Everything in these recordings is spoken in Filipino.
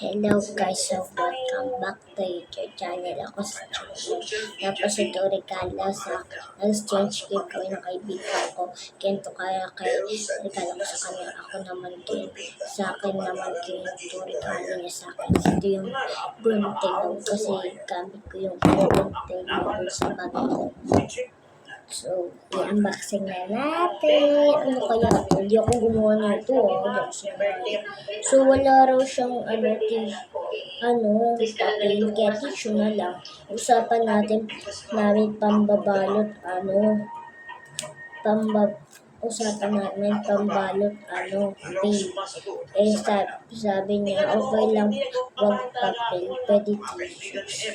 Hello guys, so welcome back to YouTube channel. Ako sa channel. Tapos ito regalo sa exchange gift ko ng kaibigan ko. Kento kaya kay regalo ko sa kanya. Ako naman din. Sa akin naman ito regalo niya sa akin. Ito yung gunting kasi gamit ko yung gunting sa bag ko. So, i-unboxing na natin. Ano kaya? Hindi ako gumawa nito. So, wala raw siyang papel. Kaya tissue na lang. Usapan natin pambabalot, usapan namin pambalot, paper. Sabi niya, okay lang, wag papel, pwede tissue.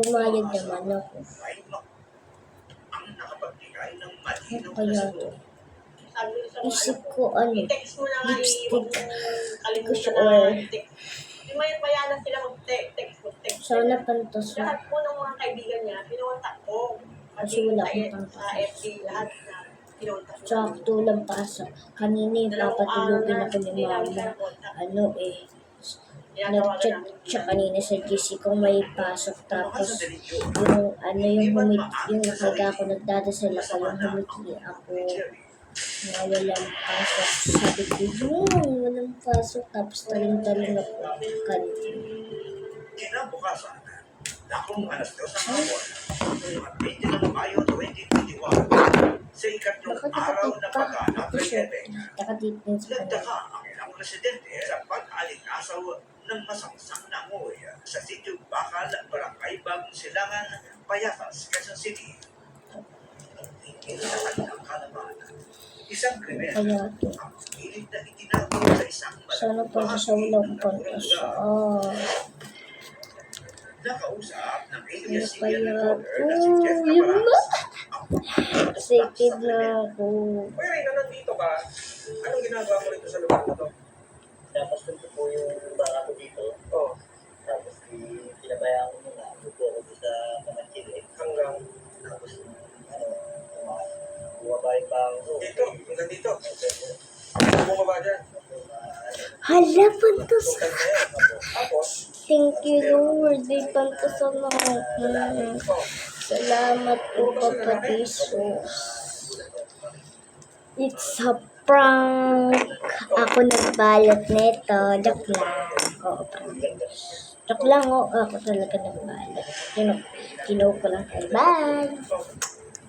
Pumayag naman ako. Ano kaya ito? Isip ko lipstick ko siya or sana pantos. Lahat po ng mga kaibigan niya, pinunta ko. Kasi wala akong pantos. Sakto lang pasok. Kanina yung papatulogin ako ni mama. Nag-chat siya kanina sa GC kung may pasok. Tapos yung nakaga ako, nagdadasal ako, yung humiki ako na walang pasok. Sabi ko, walang pasok. Tapos taling-taling ako kanina. Kinabukasan, akong alas 2 ng hapon, at 20 ng Mayo 2021, sa ikatlong araw na pagganap ng Quebec, nagdaka ang ilang residente sa pag-alingasaw ng masangsang na amoy sa sitio Bakal, Barangay Bagong Silangan, Payatas, Quezon City. Hindi na kanilang kalaman. Isang krimen ang pilit na itinago sa isang sana pa sa ulang pantas. Nakausap ng ABS-CBN Kaya reporter na si Jeff yun na. Caparaz. Excited na ako. Uy, Reyna, nandito ka. Anong ginagawa mo rito sa lugar na to? Tapos nito po yung baka ko dito. Oh, Tapos pinabayaan ko muna. Buko ako sa Pamangkili. hanggang Tapos bumabay pa ako. dito, hanggang dito. Ano bumaba dyan? Hala, pantas. Tutal na yan. Tapos, Thank you, Lord. Di pantas ang lahat. Salamat po, Papa Jesus. It's a prank. Ako nagbalot nito. Joke lang. Oo, prank. Joke lang, Ako talaga nagbalot. Kinuha ko lang. Bye!